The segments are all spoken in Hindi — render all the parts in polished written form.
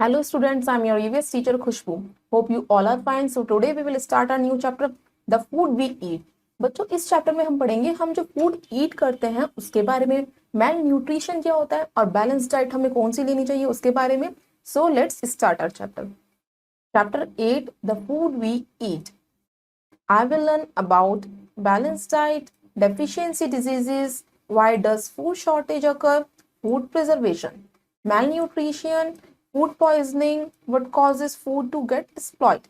Hello students, I'm your EVS teacher Khushbu. Hope you all are fine. So today we will start our new chapter, the food we eat. बच्चों इस चैप्टर में हम पढ़ेंगे हम जो फूड ईट करते हैं उसके बारे में, मैल न्यूट्रिशन क्या होता है और बैलेंस डाइट हमें कौन सी लेनी चाहिए उसके बारे में. So let's start our chapter. Chapter 8, the food we eat. I will learn about balanced diet, deficiency diseases, why does food shortage occur, food preservation, malnutrition, food poisoning, what causes food to get spoiled.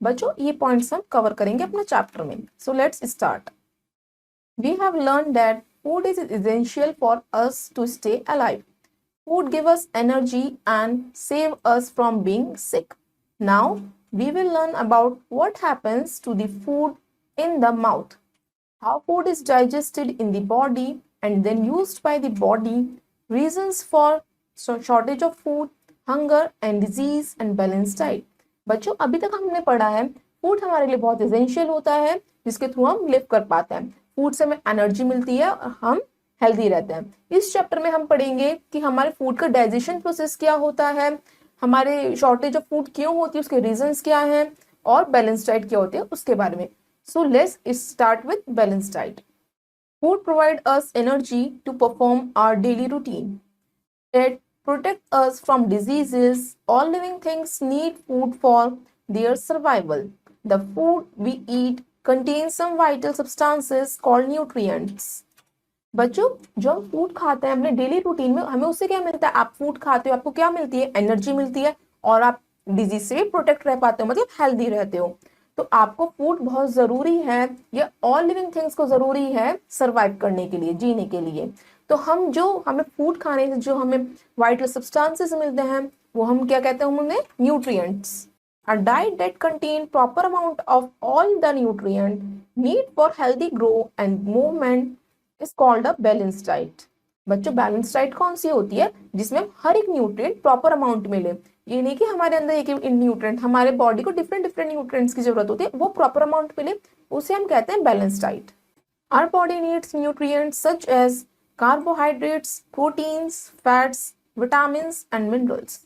बच्चों ये पॉइंट्स हम कवर करेंगे अपने चैप्टर में. So let's start. We have learned that food is essential for us to stay alive. Food gives us energy and save us from being sick. Now we will learn about what happens to the food in the mouth, how food is digested in the body and then used by the body, reasons for shortage of food, hunger and disease and balanced diet. बच्चों अभी तक हमने पढ़ा है फूड हमारे लिए बहुत एसेंशियल होता है जिसके थ्रू हम लिव कर पाते हैं. फूड से हमें एनर्जी मिलती है और हम हेल्दी रहते हैं. इस चैप्टर में हम पढ़ेंगे कि हमारे फूड का डाइजेशन प्रोसेस क्या होता है, हमारे शॉर्टेज ऑफ फूड क्यों होती है, उसके रीजंस क्या हैं और बैलेंस डाइट क्या होती है उसके बारे में. So let's start with balanced diet. Food provides us energy to perform our daily routine. It protects us from diseases. All living things need food for their survival. The food we eat contains some vital substances called nutrients. बच्चों जो हम फूड खाते हैं अपने डेली रूटीन में हमें उससे क्या मिलता है. आप फूड खाते हो आपको क्या मिलती है, एनर्जी मिलती है और आप डिजीज से भी प्रोटेक्ट रह पाते हो, मतलब हेल्दी रहते हो. तो आपको फूड बहुत जरूरी है, या ऑल लिविंग थिंग्स को जरूरी है सरवाइव करने के लिए, जीने के लिए. तो हमें फूड खाने से जो हमें वाइटल सब्सटेंसेस मिलते हैं वो हम क्या कहते हैं, उन्हें nutrients. A diet that contains proper amount of all the nutrient need for healthy growth and movement is called a balanced diet. बच्चों बैलेंस डाइट कौन सी होती है जिसमें हर एक न्यूट्रिएंट प्रॉपर अमाउंट मिले. ये नहीं कि हमारे अंदर एक न्यूट्रिएंट, हमारे बॉडी को डिफरेंट डिफरेंट न्यूट्रिएंट्स की जरूरत होती है, वो प्रॉपर अमाउंट मिले, उसे हम कहते हैं balance diet. Our body needs nutrients such as carbohydrates, proteins, fats, vitamins and minerals.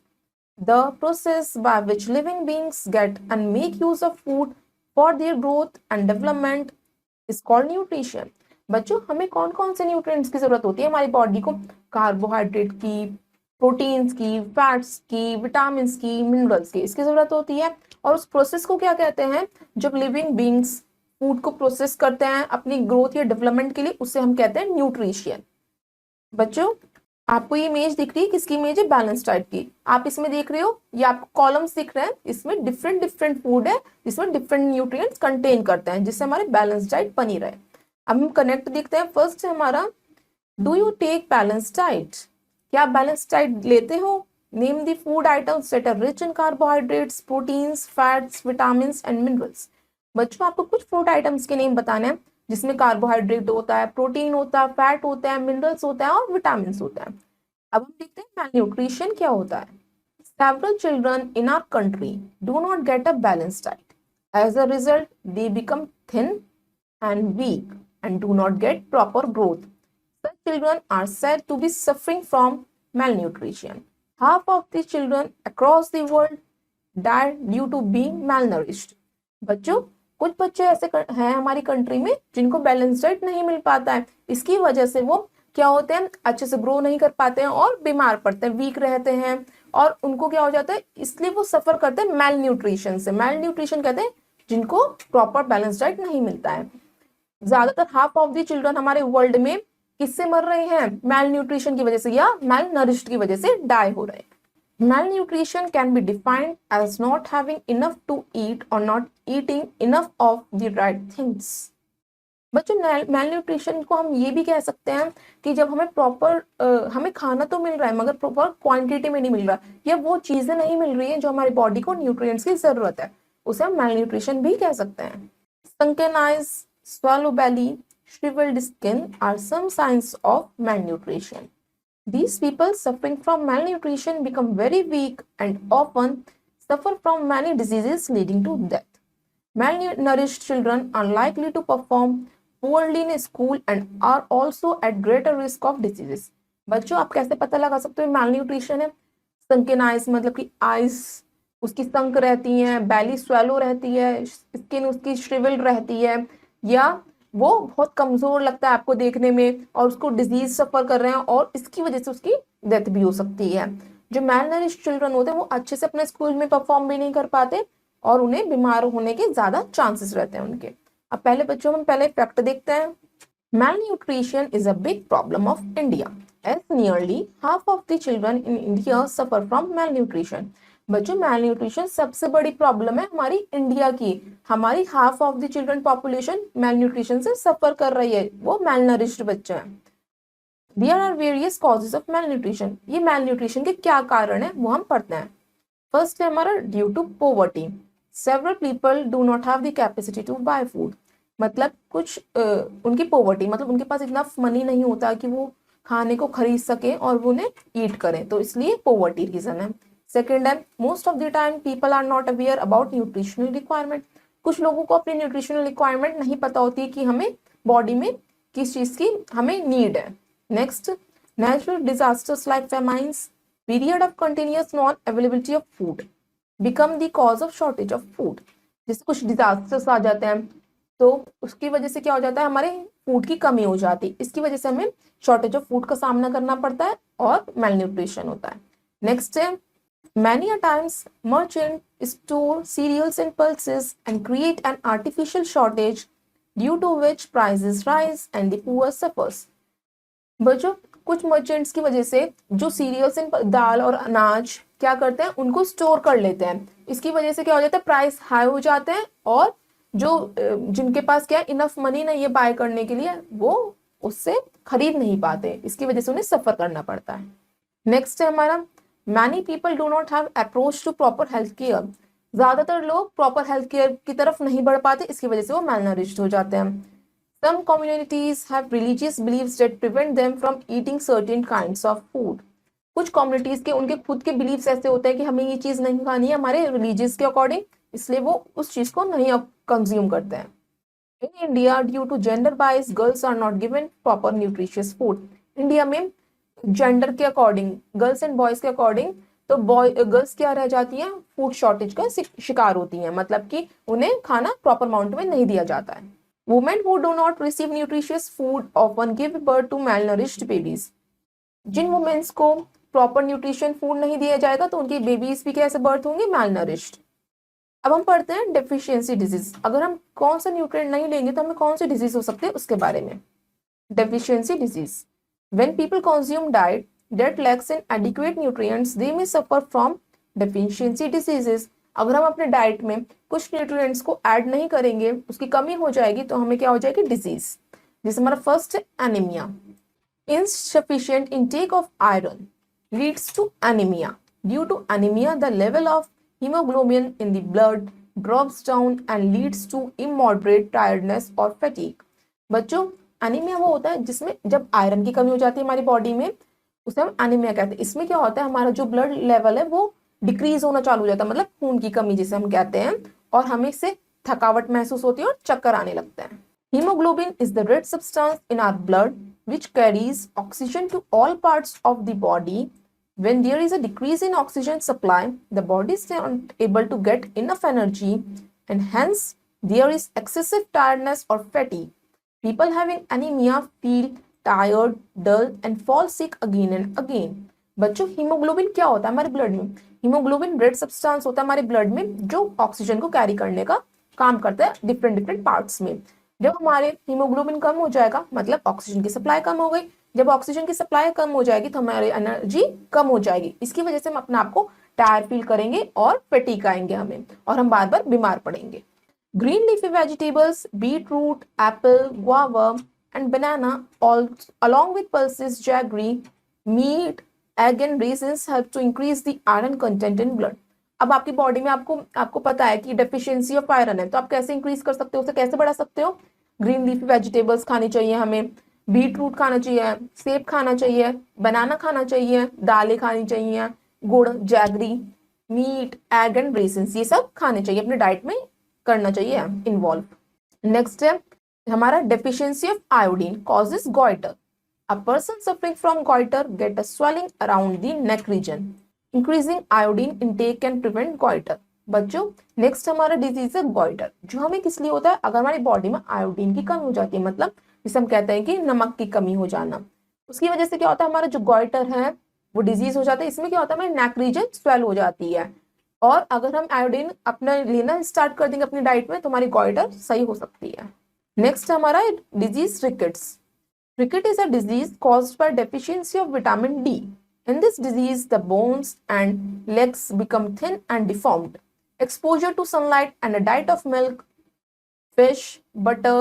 The process by which living beings get and make use of food for their growth and development is called nutrition. बच्चों हमें कौन कौन से न्यूट्रिएंट्स की जरूरत होती है हमारी बॉडी को, कार्बोहाइड्रेट की, प्रोटीन्स की, फैट्स की, विटामिन की, मिनरल्स की, इसकी जरूरत होती है. और उस प्रोसेस को क्या कहते हैं, जब लिविंग बींग्स फूड को प्रोसेस करते हैं अपनी ग्रोथ या डेवलपमेंट के लिए, उससे हम कहते हैं न्यूट्रिशन. बच्चों आपको ये इमेज दिख रही है, किसकी इमेज है, बैलेंस डाइट की. आप इसमें देख रहे हो, ये आपको कॉलम्स दिख रहे हैं, इसमें डिफरेंट डिफरेंट फूड है जिसमें डिफरेंट न्यूट्रिएंट्स कंटेन करते हैं जिससे हमारी बैलेंस डाइट बनी रहे. अब हम कनेक्ट देखते हैं. फर्स्ट है हमारा, do you take balance diet. क्या आप बैलेंस डाइट लेते हो. Name the food items that are rich in carbohydrates, proteins, fats, vitamin and minerals. बच्चों आपको कुछ फूड आइटम्स के नेम बताने हैं जिसमें कार्बोहाइड्रेट होता है, प्रोटीन होता है, फैट होता है, मिनरल्स होता है और विटामिन होता है. अब हम देखते हैं malnutrition क्या होता है. Several children in our country do not get a balanced diet. As a result, they become thin and weak and do not get proper growth. Such children are said to be suffering from malnutrition. Half of the children across the world die due to being malnourished. बच्चों कुछ बच्चे ऐसे हैं हमारी कंट्री में जिनको बैलेंस डाइट नहीं मिल पाता है. इसकी वजह से वो क्या होते हैं, अच्छे से ग्रो नहीं कर पाते हैं और बीमार पड़ते हैं, वीक रहते हैं और उनको क्या हो जाता है, इसलिए वो सफर करते हैं मेल न्यूट्रिशन से. मेल न्यूट्रिशन कहते हैं जिनको प्रॉपर बैलेंस डाइट नहीं मिलता है. ज्यादातर हाफ ऑफ द चिल्ड्रन हमारे वर्ल्ड में किससे मर रहे हैं, मेल न्यूट्रिशन की वजह से या मेल नरिश्ड की वजह से डाई हो रहे हैं. Malnutrition can be defined as not having enough to eat or not eating enough of the right things. बच्चों malnutrition को हम ये भी कह सकते हैं कि जब हमें प्रॉपर हमें खाना तो मिल रहा है मगर प्रॉपर क्वांटिटी में नहीं मिल रहा, या वो चीजें नहीं मिल रही है जो हमारी बॉडी को न्यूट्रिएंट्स की जरूरत है, उसे हम malnutrition भी कह सकते हैं. Sunken eyes, swallow belly, shriveled skin are some signs of malnutrition. These people suffering from malnutrition become very weak and often suffer from many diseases leading to death. Malnourished children are likely to perform poorly in school and are also at greater risk of diseases. बच्चों आप कैसे पता लगा सकते हो malnutrition है. संकिन आइज मतलब कि आइज उसकी संक रहती हैं, बैली स्वेलो रहती है, स्किन उसकी श्रिवल्ड रहती है, या वो बहुत कमजोर लगता है आपको देखने में और उसको डिजीज सफर कर रहे हैं और इसकी वजह से उसकी डेथ भी हो सकती है। जो मैल नरिश चिल्ड्रन होते हैं वो अच्छे से अपने स्कूल में परफॉर्म भी नहीं कर पाते और उन्हें बीमार होने के ज्यादा चांसेस रहते हैं उनके। अब पहले बच्चों में पहले फैक्ट देखते हैं। Malnutrition is a big problem of India, as nearly half of the children in India suffer from malnutrition. बच्चों malnutrition सबसे बड़ी प्रॉब्लम है हमारी इंडिया की। हमारी half of the children population malnutrition से सफर कर रही है, वो malnourished बच्चे हैं। There are various causes of malnutrition. ये malnutrition के क्या कारण है वो हम पढ़ते हैं। फर्स्ट है हमारा due to poverty. Several people do not have the capacity to buy food. मतलब कुछ उनकी पोवर्टी मतलब उनके पास इतना मनी नहीं होता कि वो खाने को खरीद सके और वो उन्हें ईट करें, तो इसलिए पोवर्टी रीजन है। सेकंड है most of the time people are not aware about nutritional requirement. कुछ लोगों को अपनी न्यूट्रिशनल रिक्वायरमेंट नहीं पता होती है कि हमें बॉडी में किस चीज की हमें नीड है। Next, natural disasters like famines, period of continuous non availability of food become the cause of shortage of food. जैसे कुछ डिजास्टर्स आ जाते हैं तो उसकी वजह से क्या हो जाता है, हमारे फूड की कमी हो जाती है, इसकी वजह से हमें शॉर्टेज ऑफ फूड का सामना करना पड़ता है और मेलन्यूट्रिशन होता है। नेक्स्ट है many a times merchant store cereals and pulses and create an artificial shortage due to which prices rise and the poor suffers। बच्चों कुछ मर्चेंट्स की वजह से जो सीरियल्स एंड दाल और अनाज क्या करते हैं उनको स्टोर कर लेते हैं, इसकी वजह से क्या हो जाता है प्राइस हाई हो जाते हैं और जो जिनके पास क्या इनफ मनी नहीं है बाय करने के लिए वो उससे खरीद नहीं पाते, इसकी वजह से उन्हें सफर करना पड़ता है। नेक्स्ट है हमारा many people do not have approach to proper health care. ज्यादातर लोग प्रॉपर हेल्थ केयर की तरफ नहीं बढ़ पाते, इसकी वजह से वो मैलनरिश्ड हो जाते हैं। Some communities have religious beliefs that prevent them from eating certain kinds of food। कुछ कम्युनिटीज के उनके खुद के बिलीव्स ऐसे होते हैं कि हमें ये चीज नहीं खानी है हमारे रिलीजियस के अकॉर्डिंग, इसलिए वो उस चीज को नहीं कंज्यूम करते हैं। In India due to gender bias girls are not given proper nutritious food. India में जेंडर के अकॉर्डिंग गर्ल्स एंड बॉयज के अकॉर्डिंग तो गर्ल्स क्या रह जाती हैं फूड शॉर्टेज का शिकार होती हैं, मतलब कि उन्हें खाना प्रॉपर अमाउंट में नहीं दिया जाता है। Women who do not receive nutritious food often give birth to malnourished babies। जिन वुमेन्स को प्रॉपर न्यूट्रिशन फूड नहीं दिया जाएगा तो उनकी बेबीज भी कैसे बर्थ होंगे malnourished। अब हम पढ़ते हैं डेफिशिएंसी डिजीज। अगर हम कौन सा न्यूट्रिएंट नहीं लेंगे तो हमें कौन से डिजीज हो सकते हैं उसके बारे में। Deficiency disease, when people consume diet that lacks in adequate nutrients they may suffer from deficiency diseases। अगर हम अपने डाइट में कुछ न्यूट्रिएंट्स को ऐड नहीं करेंगे उसकी कमी हो जाएगी तो हमें क्या हो जाएगी डिजीज। जैसे हमारा फर्स्ट है anemia. Insufficient intake of iron leads to anemia. Due to anemia the level of hemoglobin in the blood drops down and leads to immoderate tiredness और फैटीग। बच्चों एनीमिया वो होता है जिसमें जब आयरन की कमी हो जाती है हमारी बॉडी में उसे हम एनीमिया कहते हैं। इसमें क्या होता है हमारा जो ब्लड लेवल है वो डिक्रीज होना चालू हो जाता है, मतलब खून की कमी जिसे हम कहते हैं, और हमें इससे थकावट महसूस होती है और चक्कर आने लगते हैं। Haemoglobin is the red substance in our blood which carries oxygen to all parts of the body. When there is a decrease in oxygen supply, the body is not able to get enough energy and hence there is excessive tiredness or fatigue. People having anemia feel tired, dull and fall sick again and again। बच्चों हीमोग्लोबिन क्या होता है हमारे ब्लड में? हीमोग्लोबिन रेड सब्सटेंस होता है हमारे ब्लड में जो ऑक्सीजन को कैरी करने का काम करता है डिफरेंट पार्ट्स में। जब हमारे हीमोग्लोबिन कम हो जाएगा मतलब ऑक्सीजन की सप्लाई कम हो गई, जब ऑक्सीजन की सप्लाई कम हो जाएगी तो हमारी एनर्जी कम हो जाएगी, इसकी वजह से हम अपने आप को टायर फील करेंगे और फटीग आएंगे हमें और हम बार बार बीमार पड़ेंगे। Green leafy vegetables beetroot apple guava and banana all along with pulses jaggery meat egg and raisins help to increase the iron content in blood। अब आपकी बॉडी में आपको पता है कि डेफिशिएंसी ऑफ आयरन है तो आप कैसे इंक्रीज कर सकते हो उसे कैसे बढ़ा सकते हो। ग्रीन लीफी वेजिटेबल्स खानी चाहिए हमें, बीट रूट खाना चाहिए, सेब खाना चाहिए, बनाना खाना चाहिए, दालें खानी चाहिए, गुड़ जैगरी मीट एग एंड रेसिन्स ये सब खाने चाहिए, अपने डाइट में करना चाहिए इन्वॉल्व। नेक्स्ट है हमारा deficiency of iodine causes goiter। A person suffering from goiter get a swelling around the neck region। Increasing iodine intake can prevent goitre. बच्चों नेक्स्ट हमारा डिजीज है गॉइटर, जो हमें किस लिए होता है, अगर हमारी बॉडी में आयोडीन की कमी हो जाती है, मतलब जिसे हम कहते हैं कि नमक की कमी हो जाना, उसकी वजह से क्या होता है, हमारा जो गॉइटर है वो डिजीज हो जाता है। इसमें क्या होता है, हमारी नेक रीजन स्वेल हो जाती है, और अगर हम आयोडीन अपना लेना स्टार्ट कर देंगे अपनी डाइट में तो हमारी गॉइटर सही हो सकती है। नेक्स्ट हमारा disease rickets. Ricket is a disease caused by deficiency of vitamin D. In this disease, the bones and legs become thin and deformed. Exposure to sunlight and a diet of milk, fish, butter,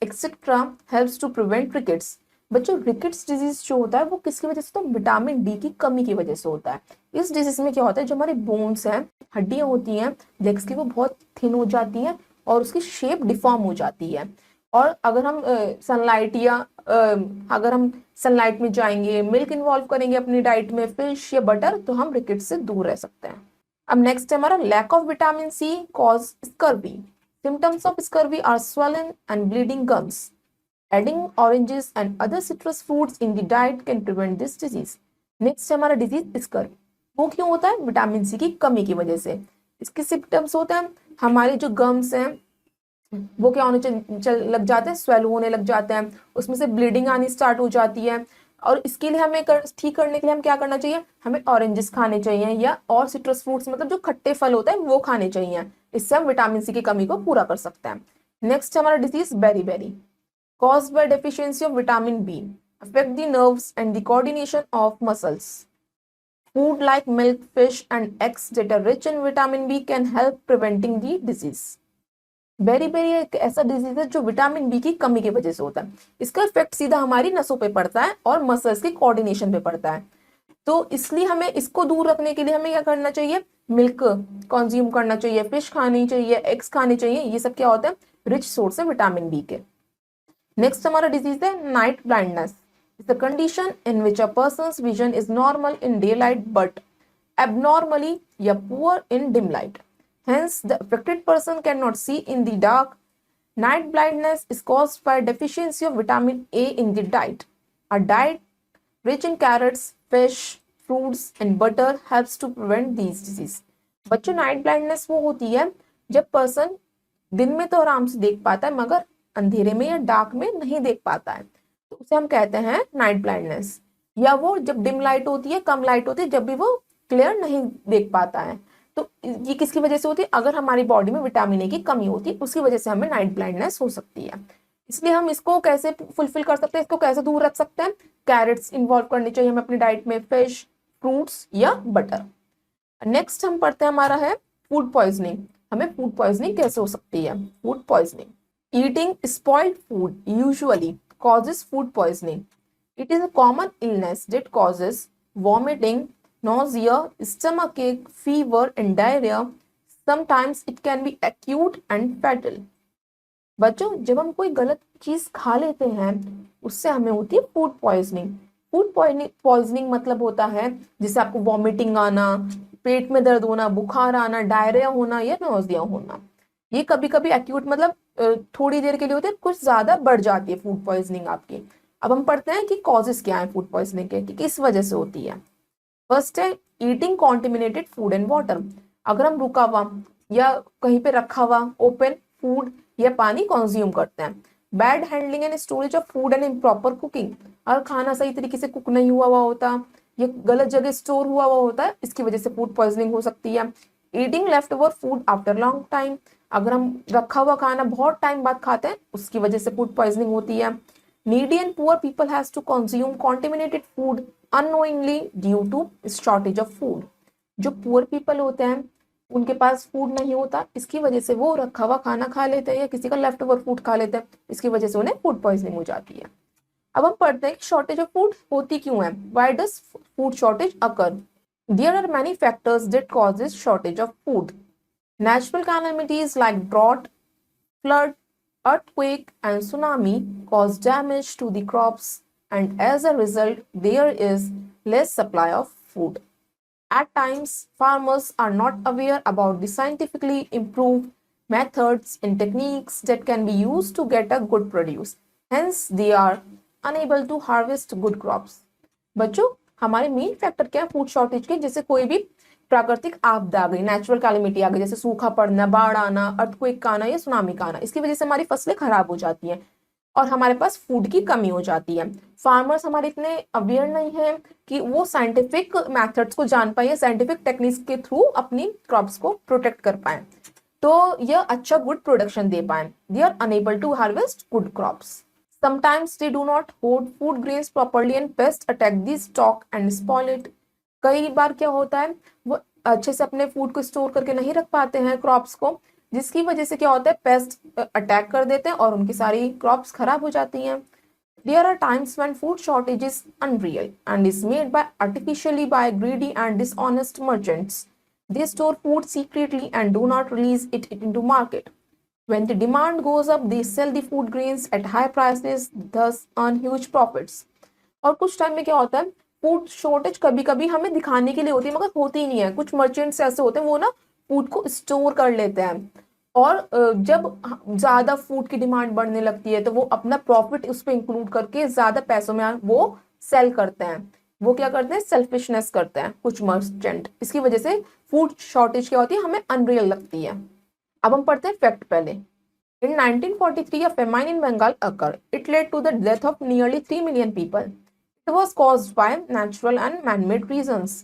etc. helps to prevent rickets. बच्चों रिकेट्स डिजीज जो होता है वो किसकी वजह से, तो विटामिन डी की कमी की वजह से होता है। इस डिजीज में क्या होता है, जो हमारे बोन्स हैं, हड्डियां होती हैं लेग्स की, वो बहुत थिन हो जाती हैं और उसकी शेप डिफॉर्म हो जाती है। और अगर हम सनलाइट या अगर हम सनलाइट में जाएंगे, मिल्क इन्वॉल्व करेंगे अपनी डाइट में, फिश या बटर, तो हम रिकेट से दूर रह सकते हैं। अब नेक्स्ट है हमारा lack of vitamin C cause scurvy. Symptoms of scurvy are swollen and bleeding gums. Adding oranges and other citrus fruits in the diet can prevent this disease. Next है हमारा डिजीज स्कर्वी। वो क्यों होता है, विटामिन सी की कमी की वजह से। इसके सिम्टम्स होते हैं, हमारे जो गम्स हैं वो क्या होने लग जाते हैं, स्वेल होने लग जाते हैं, उसमें से ब्लीडिंग आनी स्टार्ट हो जाती है। और इसके लिए हमें ठीक करने के लिए हम क्या करना चाहिए, हमें ऑरेंजेस खाने चाहिए या और सिट्रस फ्रूट्स, मतलब जो खट्टे फल होते हैं वो खाने चाहिए। इससे हम विटामिन सी की कमी को पूरा कर सकते हैं। नेक्स्ट हमारा disease beriberi caused by deficiency of vitamin B, affect the nerves and the coordination of muscles. Food like milk, fish and eggs that are rich in vitamin B can help preventing the disease. Beriberi एक ऐसा डिजीज है जो विटामिन बी की कमी की वजह से होता है। इसका इफेक्ट सीधा हमारी नसों पे पड़ता है और मसल्स के कोऑर्डिनेशन पे पड़ता है। तो इसलिए हमें इसको दूर रखने के लिए हमें क्या करना चाहिए, मिल्क कंज्यूम करना चाहिए, फिश खानी चाहिए, एग्स खाने चाहिए। ये सब क्या होता है, रिच सोर्स है विटामिन बी के। नेक्स्ट हमारा डिजीज है night blindness. It's the condition in which a persons vision is normal in day light but abnormally या poor in dim light. Hence, the affected person cannot see in the dark. Night blindness is caused by deficiency of vitamin A in the diet. A diet rich in carrots, fish, fruits and butter helps to prevent these disease. बच्चों नाइट ब्लाइंडनेस वो होती है जब पर्सन दिन में तो आराम से देख पाता है मगर अंधेरे में या डार्क में नहीं देख पाता है, तो उसे हम कहते हैं नाइट ब्लाइंडनेस। या वो जब डिम लाइट होती है, कम लाइट होती है, जब भी वो क्लियर नहीं देख पाता है, तो ये किसकी वजह से होती है, अगर हमारी बॉडी में विटामिन ए की कमी होती है उसकी वजह से हमें नाइट ब्लाइंडनेस हो सकती है। इसलिए हम इसको कैसे फुलफिल कर सकते हैं, इसको कैसे दूर रख सकते हैं, कैरेट्स इन्वॉल्व करनी चाहिए हमें अपनी डाइट में, फिश, फ्रूट्स या बटर। नेक्स्ट हम पढ़ते हैं हमारा है फूड पॉइजनिंग। हमें फूड पॉइजनिंग कैसे हो सकती है, food poisoning. Eating spoiled food usually causes food poisoning. It is a common illness that causes vomiting, nausea, stomachache, fever and diarrhea. Sometimes it can be acute and fatal. बच्चों जब हम कोई गलत चीज खा लेते हैं उससे हमें होती है फूड पॉइजनिंग। फूड पॉइजनिंग मतलब होता है जिससे आपको वॉमिटिंग आना, पेट में दर्द होना, बुखार आना, डायरिया होना या नोजिया होना। ये कभी कभी एक्यूट मतलब थोड़ी देर के लिए होते हैं, कुछ ज्यादा बढ़ जाती है फूड पॉइजनिंग आपकी। अब हम पढ़ते हैं कि कॉजेस क्या है फूड पॉइजनिंग के, कि किस वजह से होती है। फर्स्ट है eating contaminated food and water. अगर हम रुका हुआ या कहीं पे रखा हुआ ओपन फूड या पानी कंज्यूम करते हैं। Bad handling and storage of food and improper cooking. अगर खाना सही तरीके से कुक नहीं हुआ होता, ये गलत जगह स्टोर हुआ होता है, इसकी वजह से फूड पॉइजनिंग हो सकती है। Eating left over food after long time. अगर हम रखा हुआ खाना बहुत टाइम बाद खाते हैं उसकी वजह से फूड पॉइजनिंग होती है। Needy and poor people has to consume contaminated food unknowingly due to shortage of food. जो पुअर पीपल होते हैं उनके पास फूड नहीं होता, इसकी वजह से वो रखा हुआ खाना खा लेते हैं या किसी का लेफ्ट ओवर फूड खा लेते हैं, इसकी वजह से उन्हें फूड पॉइजनिंग हो जाती है। अब हम पढ़ते हैं कि शॉर्टेज ऑफ फूड होती क्यों है, why does food shortage occur. There are many factors that causes shortage of food. Natural calamities like drought, flood, earthquake, and tsunami cause damage to the crops, and as a result, there is less supply of food. At times, farmers are not aware about the scientifically improved methods and techniques that can be used to get a good produce. Hence, they are unable to harvest good crops. बच्चों हमारे मेन फैक्टर क्या है फूड शॉर्टेज के, जैसे कोई भी प्राकृतिक आपदा आ गई, नेचुरल कैलेमिटी आ गई, जैसे सूखा पड़ना, बाढ़ आना, अर्थक्वेक का आना या सुनामी का आना, इसकी वजह से हमारी फसलें खराब हो जाती हैं और हमारे पास फूड की कमी हो जाती है। फार्मर्स हमारे इतने अवेयर नहीं है कि वो साइंटिफिक मेथड्स को जान पाए, साइंटिफिक टेक्निक्स के थ्रू अपनी क्रॉप्स को प्रोटेक्ट कर पाए, तो यह अच्छा गुड प्रोडक्शन दे पाए। They are unable to harvest good crops. Sometimes they do not hold food grains properly and pest attack the stock and spoil it. कई बार क्या होता है वो अच्छे से अपने फूड को स्टोर करके नहीं रख पाते हैं क्रॉप्स को, जिसकी वजह से क्या होता है पेस्ट अटैक कर देते हैं और उनकी सारी क्रॉप्स खराब हो जाती हैं। There are times when food shortage is unreal and is made by artificially by greedy and dishonest merchants. They store food secretly and do not release it into market. When the demand goes up, they sell the food grains at high prices, thus earn huge profits. और कुछ टाइम में क्या होता है फूड शॉर्टेज कभी कभी हमें दिखाने के लिए होती है मगर होती ही नहीं है। कुछ मर्चेंट्स ऐसे होते हैं वो ना फूड को स्टोर कर लेते हैं और जब ज्यादा फूड की डिमांड बढ़ने लगती है तो वो अपना प्रॉफिट उस पर इंक्लूड करके ज्यादा पैसों में वो सेल करते हैं। वो क्या करते हैं सेल्फिशनेस करते हैं कुछ मर्चेंट, इसकी वजह से फूड शॉर्टेज क्या होती है हमें अनरियल लगती है। अब हम पढ़ते हैं फैक्ट पहले। In 1943, a famine in Bengal occurred. It led to the death of nearly 3 million people. It was caused by natural and man-made reasons.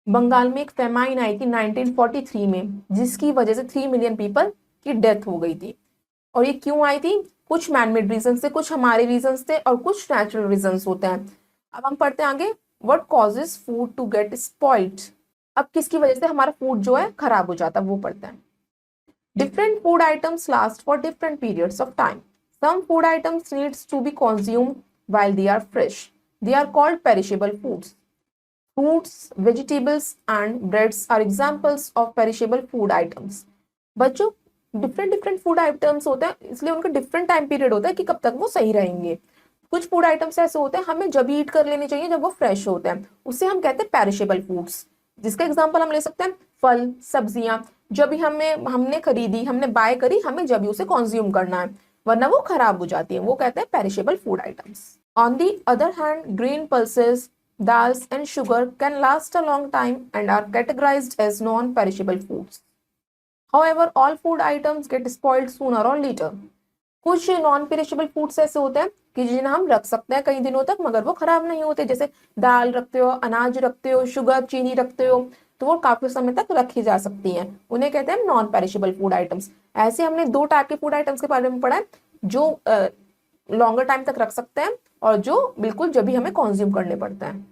Bengal में एक फेमाइन आई थी 1943 में जिसकी वजह से 3 मिलियन पीपल की डेथ हो गई थी। और ये क्यों आई थी? कुछ मैनमेड रीजन से, कुछ हमारे रीजन थे और कुछ नेचुरल रीजन होते हैं। अब हम पढ़ते हैं आगे। What causes food to get spoiled. अब किसकी वजह से हमारा फूड जो है खराब हो जाता है वो पढ़ते हैं। Different food items last for different periods of time. Some food items needs to be consumed while they are fresh. They are called perishable foods. Fruits, vegetables and breads are examples of perishable food items. बच्चों डिफरेंट फूड आइटम्स होते हैं इसलिए उनका डिफरेंट टाइम पीरियड होता है कि कब तक वो सही रहेंगे। कुछ फूड आइटम्स ऐसे होते हैं हमें जब ईट कर लेने चाहिए जब वो फ्रेश होते हैं, उससे हम कहते हैं पेरिशेबल फूड्स। जिसका एग्जांपल हम ले सकते हैं फल सब्जियां, जब भी हमने खरीदी हमने बाय करी हमें जब भी उसे कंज्यूम करना है वरना वो खराब हो जाती है, वो कहते हैं perishable food items. On the other hand grain pulses dals and sugar can last a long time and are categorised as non perishable foods. However, all food items get spoiled sooner or later. कुछ नॉन पेरिशेबल फूड्स ऐसे होते हैं कि जिन्हें हम रख सकते हैं कई दिनों तक मगर वो खराब नहीं होते, जैसे दाल रखते हो, अनाज रखते हो, शुगर चीनी रखते हो तो वो काफी समय तक रखी जा सकती हैं, उन्हें कहते हैं नॉन पेरिशेबल फूड आइटम्स। ऐसे हमने दो टाइप के फूड आइटम्स के बारे में पढ़ा है, जो लॉन्गर टाइम तक रख सकते हैं और जो बिल्कुल जब भी हमें कंज्यूम करने पड़ते हैं।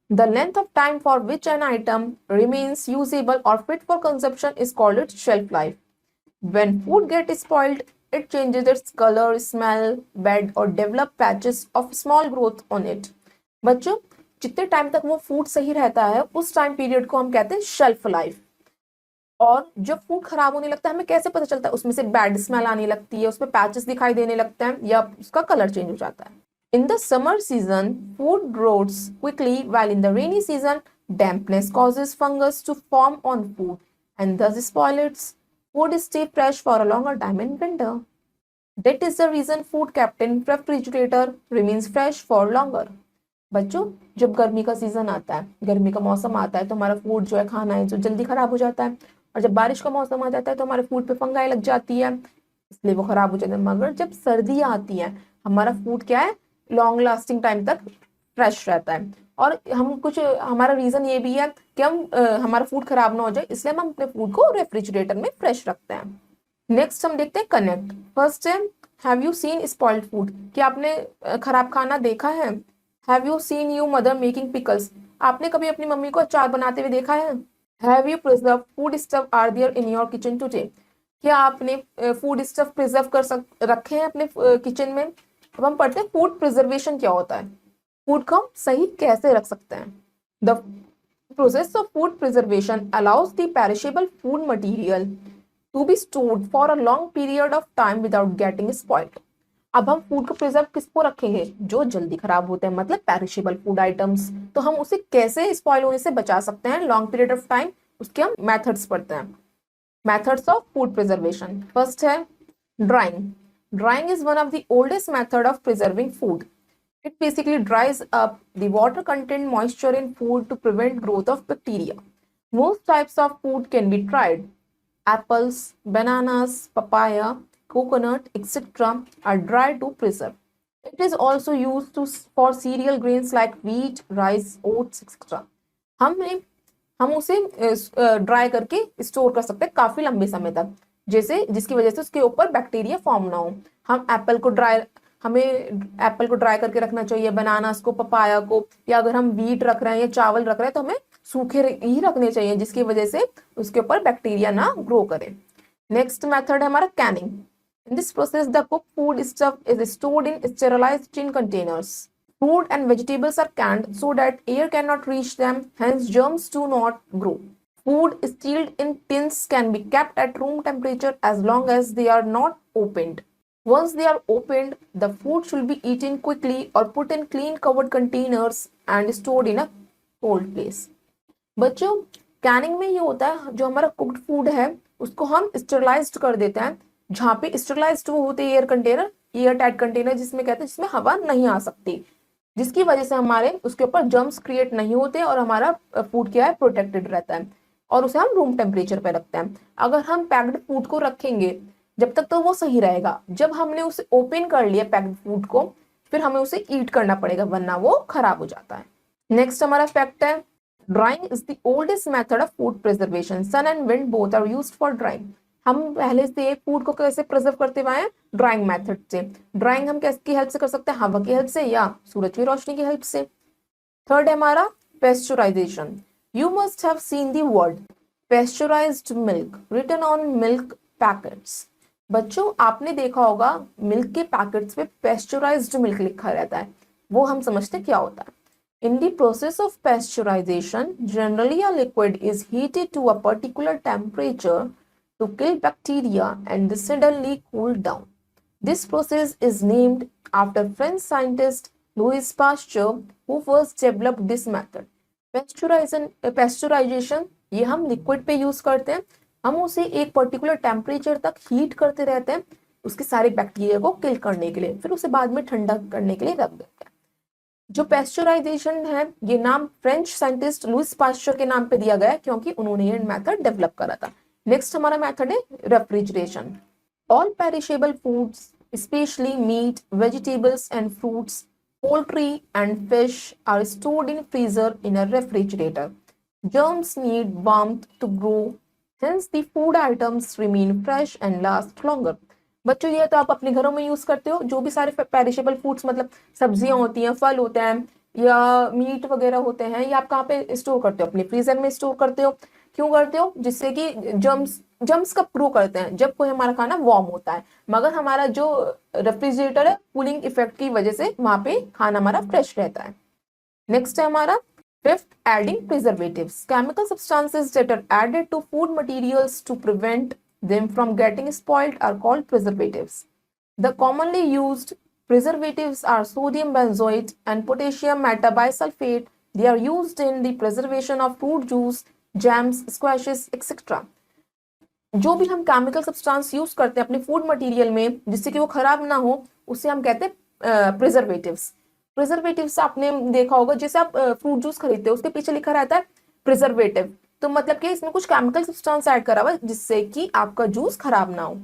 The length of time for which an item remains usable or fit for consumption is called its shelf life. When food gets spoiled, it changes its color, smell, bed or develop patches of small growth on it. बच्चों जितने टाइम तक वो फूड सही रहता है उस टाइम पीरियड को हम कहते हैं शेल्फ लाइफ। और जब फूड खराब होने लगता है हमें कैसे पता चलता है? उसमें से बैड स्मेल आने लगती है, उसमें पैचेस दिखाई देने लगते हैं या उसका कलर चेंज हो जाता है। In the summer season, food rots quickly, while in the rainy season, dampness causes fungus to form on food and thus spoil it. Food stay fresh for a longer time in winter. That is the reason food kept in refrigerator remains fresh for longer. बच्चों जब गर्मी का सीजन आता है, गर्मी का मौसम आता है तो हमारा फूड जो है खाना है जो जल्दी खराब हो जाता है, और जब बारिश का मौसम आ जाता है तो हमारे फूड पे फंगाई लग जाती है इसलिए वो खराब हो जाता है। मगर जब सर्दियाँ आती हैं हमारा फूड क्या है लॉन्ग लास्टिंग टाइम तक फ्रेश रहता है। और हम कुछ हमारा रीजन ये भी है कि हमारा फूड खराब ना हो जाए इसलिए हम अपने फूड को रेफ्रिजरेटर में फ्रेश रखते हैं। नेक्स्ट हम देखते हैं कनेक्ट। फर्स्ट है have you seen spoiled food. क्या आपने खराब खाना देखा है? Have you seen you mother making pickles. आपने कभी अपनी मम्मी को अचार बनाते हुए देखा है? Have you preserve food stuff are there in your kitchen today. क्या आपने फूड स्टफ प्रिजर्व रखे हैं अपने किचन में? अब हम पढ़ते हैं फूड प्रिजर्वेशन क्या होता है, फूड को हम सही कैसे रख सकते हैं। The process of food preservation allows the perishable food material to be stored for a long period of time without getting spoiled. अब हम फूड को प्रिजर्व किसको रखेंगे? जो जल्दी खराब होते हैं मतलब पेरिशेबल फूड आइटम्स। तो हम उसे कैसे स्पॉइल होने से बचा सकते हैं लॉन्ग पीरियड ऑफ टाइम, उसके हम मेथड्स पढ़ते हैं। Methods of food preservation. First है drawing. Drying is one of the oldest method of preserving food. It basically dries up the water content moisture in food to prevent growth of bacteria. Most types of food can be dried. Apples, bananas, papaya, coconut, etc. are dried to preserve. It is also used for cereal grains like wheat, rice, oats, etc. हमें हम उसे ड्राई करके स्टोर कर सकते हैं काफी लंबे समय तक, जैसे जिसकी वजह से उसके ऊपर बैक्टीरिया फॉर्म ना हो। हमें एप्पल को ड्राई करके रखना चाहिए, बनानास को, पपाया को, या अगर हम व्हीट रख रहे हैं या चावल रख रहे हैं तो हमें सूखे ही रखने चाहिए, जिसकी वजह से उसके ऊपर बैक्टीरिया ना ग्रो करे। नेक्स्ट मेथड है हमारा Canning. In this process the cook food stuff is stored in sterilised tin containers. Fruit and vegetables are canned so that air cannot reach them, hence germs do not grow. Food sealed in tins can be kept at room temperature as long as they are not opened. Once they are opened, the food should be eaten quickly or put in clean covered containers and stored in a cold place. बच्चों, कैनिंग में ये होता है जो हमारा कुक्ड फूड है उसको हम स्टेरलाइज्ड कर देते हैं, जहाँ पे स्टेरलाइज्ड वो होते हैं air container, air tight container जिसमें कहते हैं जिसमें हवा नहीं आ सकती, जिसकी वजह से हमारे उसके ऊपर जर्म्स क्रिएट नहीं होते और हमारा फूड क्या है प्रोटेक्टेड रहता है, और उसे हम रूम टेम्परेचर पे रखते हैं। अगर हम पैक्ड फूड को रखेंगे जब तक तो वो सही रहेगा, जब हमने उसे ओपन कर लिया पैक्ड फूड को फिर हमें उसे ईट करना पड़ेगा वरना वो खराब हो जाता है। नेक्स्ट हमारा फैक्ट है drying is the oldest method of food preservation. Sun and wind both are used for drying. हम पहले से फूड को कैसे प्रिजर्व करते हुए हैं? ड्राइंग मेथड से। ड्राइंग हम किसकी हेल्प से कर सकते हैं? हवा की हेल्प से या सूरज की रोशनी की हेल्प से। थर्ड है हमारा pasteurization. You must have seen the word pasteurized milk written on milk packets. बच्चों, आपने देखा होगा मिल्क के पैकेट्स पे पेस्चराइज्ड मिल्क लिखा रहता है, वो हम समझते क्या होता है। In the process of pasteurization, generally a liquid is heated to a particular temperature to kill bacteria and then suddenly cooled down. This process is named after French scientist Louis Pasteur, who first developed this method. Pasteurization ये हम लिक्विड पे यूज करते हैं, हम उसे एक पर्टिकुलर टेम्परेचर तक हीट करते रहते हैं उसके सारे बैक्टीरिया को किल करने के लिए, फिर उसे बाद में ठंडा करने के लिए रख देते हैं। जो पेस्चराइजेशन है ये नाम फ्रेंच साइंटिस्ट लुइस पास्चर के नाम पे दिया गया है क्योंकि उन्होंने ये मेथड डेवलप करा था। नेक्स्ट हमारा मेथड है refrigeration. All perishable foods specially meat, vegetables and fruits, poultry and fish are stored in freezer in a refrigerator. Germs need warmth to grow, hence the food items remain fresh and last longer. बच्चों, ये तो आप अपने घरों में यूज करते हो, जो भी सारे पेरिशेबल फूड्स मतलब सब्जियां होती हैं, फल होते हैं या मीट वगैरह होते हैं, ये आप कहाँ पे स्टोर करते हो? अपने फ्रीजर में स्टोर करते हो। क्यों करते हो? जिससे कि जर्म्स कब ग्रो करते हैं? जब कोई हमारा खाना वार्म होता है, मगर हमारा जो रेफ्रिजरेटर है कूलिंग इफेक्ट की वजह से वहां पे खाना हमारा फ्रेश रहता है। नेक्स्ट है हमारा fifth, adding preservatives. Chemical substances that are added to food materials to prevent them from getting spoiled are called preservatives. The commonly used preservatives are sodium benzoate and potassium metabisulfate. They are used in the preservation of fruit juice, jams, squashes, etc. जो भी हम केमिकल सब्सटेंस यूज करते हैं अपने फूड मटेरियल में जिससे कि वो खराब ना हो, उसे हम कहते हैं प्रिजर्वेटिव्स। प्रिजर्वेटिव्स आपने देखा होगा, जैसे आप फ्रूट जूस खरीदते हो उसके पीछे लिखा रहता है प्रिजर्वेटिव, तो मतलब कि इसमें कुछ केमिकल सब्सटेंस ऐड करा हुआ है जिससे कि आपका जूस खराब ना हो।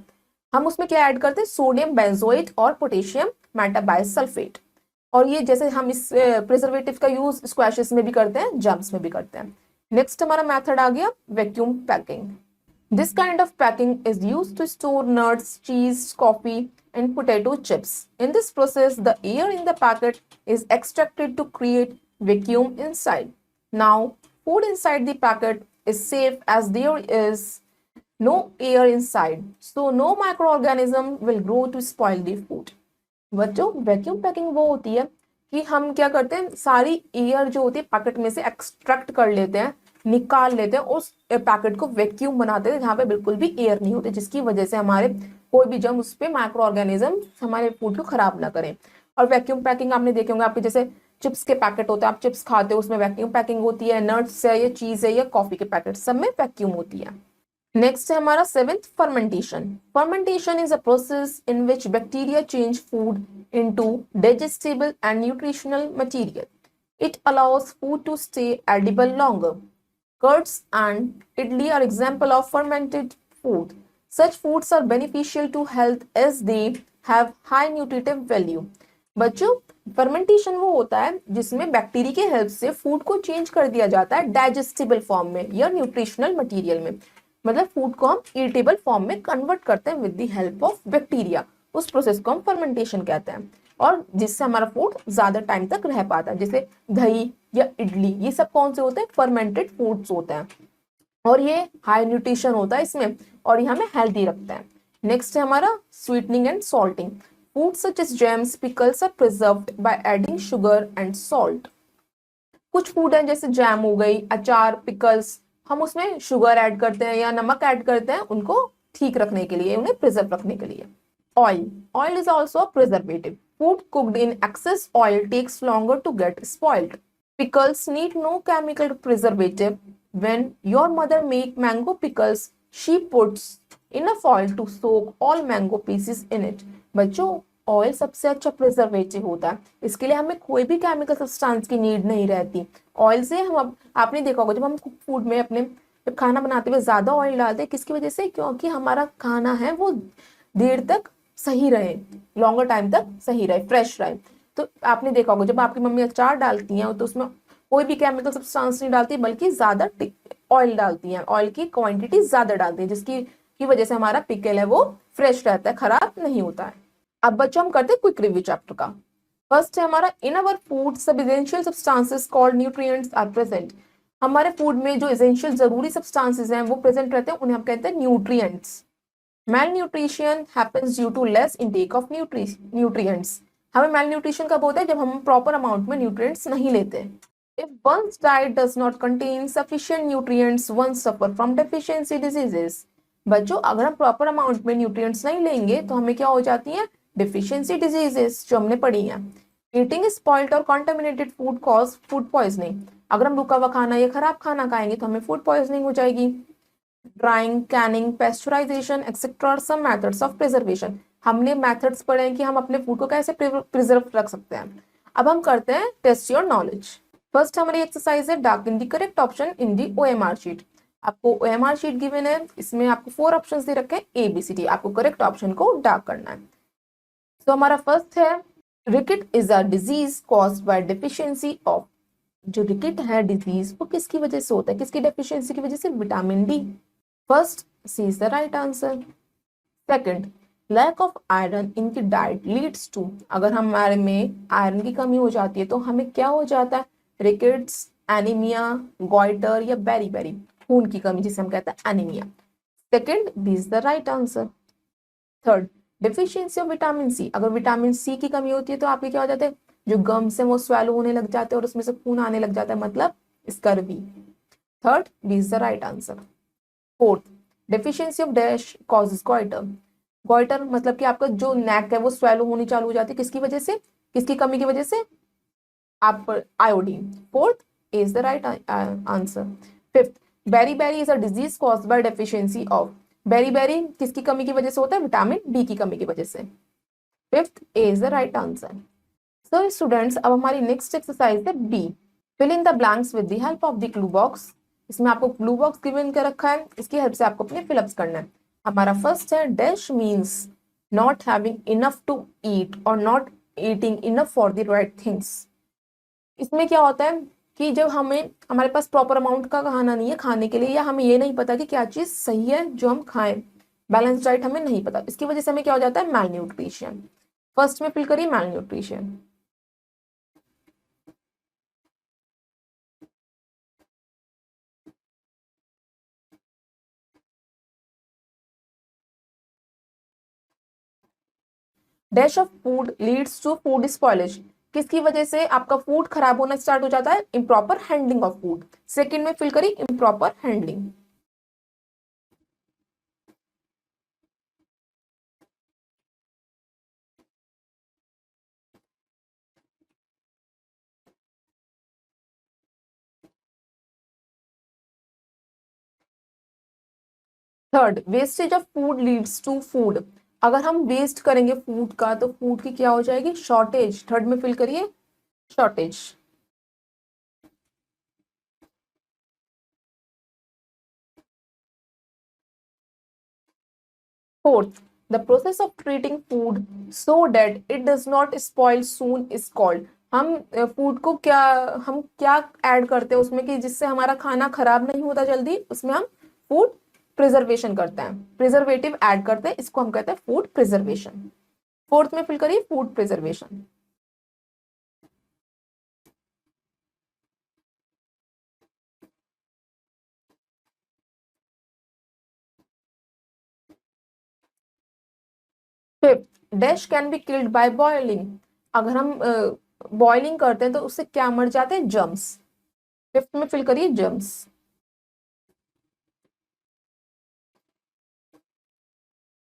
हम उसमें क्या ऐड करते हैं? सोडियम बेंजोएट और पोटेशियम मेटाबाइसल्फेट। और ये जैसे हम इस प्रिजर्वेटिव का यूज स्क्वैशेस में भी करते हैं, जम्स में भी करते हैं। नेक्स्ट हमारा मेथड आ गया vacuum packing. This kind of packing is used to store nuts, cheese, coffee, and potato chips. In this process, the air in the packet is extracted to create vacuum inside. Now, food inside the packet is safe as there is no air inside, so no microorganism will grow to spoil the food. बच्चों, वैक्यूम पैकिंग वो होती है कि हम क्या करते हैं, सारी एयर जो होती है पैकेट में से एक्सट्रैक्ट कर लेते हैं, निकाल लेते हैं, उस पैकेट को वैक्यूम बनाते हैं जहाँ पे बिल्कुल भी एयर नहीं होती, जिसकी वजह से हमारे कोई भी जर्म उस पे माइक्रो ऑर्गेनिज्म हमारे फूड को खराब ना करें। और वैक्यूम पैकिंग आपने देखे होंगे, आपके जैसे चिप्स के पैकेट होते हैं, आप चिप्स खाते हो उसमें वैक्यूम पैकिंग होती है, नट्स है या चीज है या कॉफी के पैकेट सब में वैक्यूम होती है। नेक्स्ट है हमारा seventh fermentation. Fermentation is a process in which bacteria change food into digestible and nutritional material. It allows food to stay edible longer. Curds and idli are example of fermented food. Such foods are beneficial to health as they have high nutritive value. बच्चों, फर्मेंटेशन वो होता है जिसमें बैक्टीरिया की हेल्प से फूड को चेंज कर दिया जाता है डाइजेस्टिबल फॉर्म में या न्यूट्रिशनल मटेरियल में. मतलब फूड को हम ईटेबल फॉर्म में कन्वर्ट करते हैं with the help of bacteria. उस प्रोसेस को हम फर्मेंटेशन कहते हैं और जिससे हमारा फूड ज्यादा टाइम तक रह पाता है. जैसे दही या इडली, ये सब कौन से होते हैं? फर्मेंटेड फूड्स होते हैं और ये हाई न्यूट्रिशन होता है इसमें और ये हमें हेल्दी रखता है. नेक्स्ट है हमारा sweetening and salting. Food such as jams, pickles are preserved by adding sugar and salt. कुछ फूड है जैसे जैम हो गई, अचार, पिकल्स, हम उसमें शुगर ऐड करते हैं या नमक ऐड करते हैं उनको ठीक रखने के लिए, उन्हें प्रिजर्व रखने के लिए. Oil. Oil is also a preservative. Food cooked in excess oil takes longer to get spoiled. Pickles need no chemical preservative. When your mother make mango pickles, she puts enough oil to soak all mango pieces in it. बच्चों, ऑयल सबसे अच्छा प्रिजर्वेटिव होता है. इसके लिए हमें कोई भी केमिकल सब्सटेंस की नीड नहीं रहती. ऑयल से हम आपने देखा होगा जब हम फूड में अपने जब खाना बनाते हुए ज्यादा ऑयल डालते हैं, किसकी वजह से? क्योंकि हमारा खाना है वो देर तक सही रहे, लॉन्गर टाइम तक सही रहे, फ्रेश रहे. तो आपने देखा होगा जब आपकी मम्मी अचार डालती हैं तो उसमें कोई भी केमिकल सब्सटेंस नहीं डालती बल्कि ज्यादा ऑयल डालती हैं. ऑयल की क्वांटिटी ज्यादा डालती है जिसकी की वजह से हमारा पिकल है वो फ्रेश रहता है, खराब नहीं होता है. अब बच्चों हम करते हैं क्विक रिव्यू चैप्टर का. फर्स्ट है हमारा इन अवर फूड सब essential substances called nutrients are present. हमारे फूड में जो एसेंशियल जरूरी सब्सटेंसेस हैं वो प्रेजेंट रहते हैं, उन्हें हम कहते हैं nutrients. malnutrition happens due to less intake of nutrients. हमें malnutrition कब होता है? जब हम प्रॉपर अमाउंट में न्यूट्रिएंट्स नहीं लेते. If one's diet does not contain sufficient nutrients, one suffer from deficiency diseases. बच्चों, अगर हम प्रॉपर अमाउंट में न्यूट्रिएंट्स नहीं लेंगे तो हमें क्या हो जाती है? डिफिशियंसी डिजीजेस, जो हमने पढ़ी है. ईटिंग स्पॉइल्ड और contaminated food cause food poisoning. अगर हम रुका हुआ खाना या खराब खाना खाएंगे तो हमें फूड पॉइजनिंग हो जाएगी. Drying, canning, pasteurisation etcetera are some methods of preservation. हमने मेथड्स पढ़े हैं कि हम अपने फूड को कैसे प्रिजर्व रख सकते हैं. अब हम करते हैं टेस्ट योर नॉलेज. फर्स्ट हमारी एक्सरसाइज है dark in the correct option in the OMR sheet. आपको ओएमआर शीट गिवन है, इसमें आपको 4 ऑप्शंस दे रखे हैं ABCD. आपको करेक्ट ऑप्शन को डार्क करना है. तो हमारा फर्स्ट है rickets is a disease caused by deficiency of. जो रिकेट है डिजीज वो किसकी वजह से होता है? किसकी डेफिशिएंसी की वजह से? Vitamin D. First, C is the right answer. Second, lack of iron in the diet leads to. अगर हमारे में आयरन की कमी हो जाती है तो हमें क्या हो जाता है? रिकेट्स, एनीमिया, गॉइटर या बेरी खून की कमी जिसे हम कहते हैं anaemia. Second, B is the right answer. Third, deficiency of vitamin C. अगर विटामिन सी की कमी होती है तो आपके क्या हो जाते हैं? जो गम्स है वो स्वेलो होने लग जाते हैं और उसमें से खून आने लग जाता है, मतलब scurvy. Third, B is the right answer. Fourth, deficiency of dash causes goitre. Goitre मतलब कि आपका जो नेक है वो स्वेलो होनी चालू हो जाती है, किसकी वजह से? किसकी कमी की वजह से? आप iodine. Fourth is the right answer. Fifth, beriberi is a disease caused by deficiency of. Beriberi किसकी कमी की वजह से होता है? विटामिन डी की कमी की वजह से. Fifth is the right answer. So students, अब हमारी नेक्स्ट एक्सरसाइज है B, fill in the blanks with the help of the clue box. इसमें आपको क्लू बॉक्स गिवन कर रखा है, इसकी हेल्प से आपको अपने फिलअप्स करना है. हमारा फर्स्ट है dash means not having enough to eat और not eating enough for the right things. इसमें क्या होता है कि जब हमें हमारे पास प्रॉपर अमाउंट का खाना नहीं है खाने के लिए, या हमें ये नहीं पता कि क्या चीज सही है जो हम खाएं, बैलेंस डाइट हमें नहीं पता, इसकी वजह से हमें क्या हो जाता है? Malnutrition. फर्स्ट में फिल करिए malnutrition. Dash of food leads to food spoilage. किसकी वजह से आपका फूड खराब होना स्टार्ट हो जाता है? Improper handling of food. Second में फिल करी improper handling. Third, wastage of food leads to food. अगर हम वेस्ट करेंगे फूड का तो फूड की क्या हो जाएगी, शॉर्टेज। थर्ड में फिल करिए, shortage. Fourth, the process of treating food so that it does not spoil soon is called. हम फूड को क्या, हम क्या ऐड करते हैं उसमें कि जिससे हमारा खाना खराब नहीं होता जल्दी, उसमें हम फूड प्रिजर्वेशन करते हैं, प्रिजर्वेटिव ऐड करते हैं, इसको हम कहते हैं फूड प्रिजर्वेशन। फोर्थ में फिल करिए, food preservation. Fifth, dash can be killed by boiling. अगर हम बॉइलिंग करते हैं तो उससे क्या मर जाते हैं, जर्म्स। फिफ्थ में फिल करिए, जर्म्स।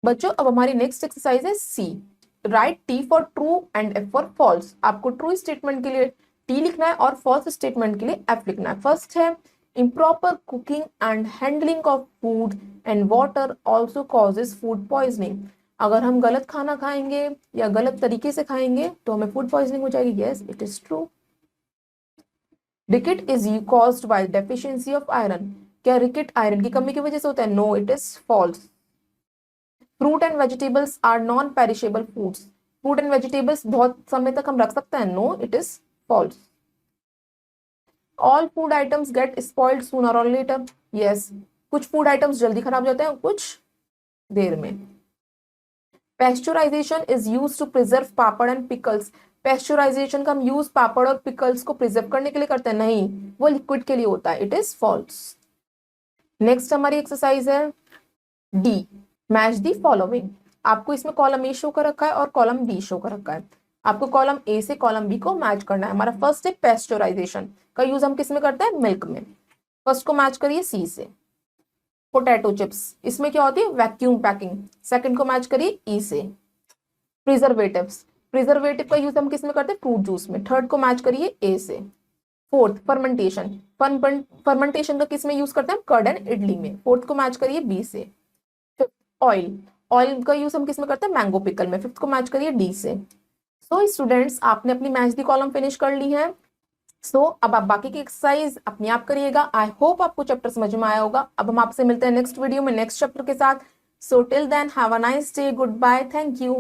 बच्चों अब हमारी नेक्स्ट एक्सरसाइज है C. Write T for true and F for false. आपको ट्रू स्टेटमेंट के लिए टी लिखना है और फॉल्स स्टेटमेंट के लिए एफ लिखना है। फर्स्ट है, improper cooking and handling of food and water also causes food poisoning। अगर हम गलत खाना खाएंगे या गलत तरीके से खाएंगे तो हमें फूड पॉइजनिंग हो जाएगी। Yes, it is true. रिकेट is caused by deficiency of iron. क्या रिकेट आयरन की कमी की वजह से होता है? No, it is false. Fruit and vegetables are non perishable foods. Fruit and vegetables बहुत समय तक हम रख सकते हैं। No, it is false. All food items get spoiled sooner और लेटर। यस, कुछ फूड आइटम्स जल्दी खराब हो जाते हैं, कुछ देर में। Pasteurization is use to preserve papad and pickles. Pasteurization का हम यूज पापड़ और पिकल्स को प्रिजर्व करने के लिए करते हैं? नहीं, वो लिक्विड के लिए होता है। It is false. नेक्स्ट हमारी एक्सरसाइज है डी, मैच दी फॉलोइंग। आपको इसमें कॉलम ए शो कर रखा है और कॉलम बी शो कर रखा है। आपको कॉलम ए से कॉलम बी को मैच करना है। हमारा फर्स्ट है पेस्चुराइजेशन का यूज हम किस में करते हैं? मिल्क में। फर्स्ट को मैच करिए सी से। पोटैटो चिप्स, इसमें क्या होती है? Vacuum packing. सेकंड को मैच करिए ई से। प्रिजर्वेटिव्स, प्रिजर्वेटिव का यूज हम किस में करते हैं? फ्रूट जूस में। थर्ड को मैच करिए ए से। Fourth, fermentation. फर्मेंटेशन का किस में यूज करते हैं? कर्ड एंड इडली में। फोर्थ को मैच करिए बी से। ऑयल, ऑयल का यूज हम किस में करते हैं? मैंगो पिकल में। फिफ्थ को मैच करिए डी से। सो स्टूडेंट्स, आपने अपनी मैच दी कॉलम फिनिश कर ली है। सो अब आप बाकी की एक्सरसाइज अपने आप करिएगा। आई होप आपको चैप्टर समझ में आया होगा। अब हम आपसे मिलते हैं नेक्स्ट वीडियो में नेक्स्ट चैप्टर के साथ। So till then have a nice day, goodbye, thank you.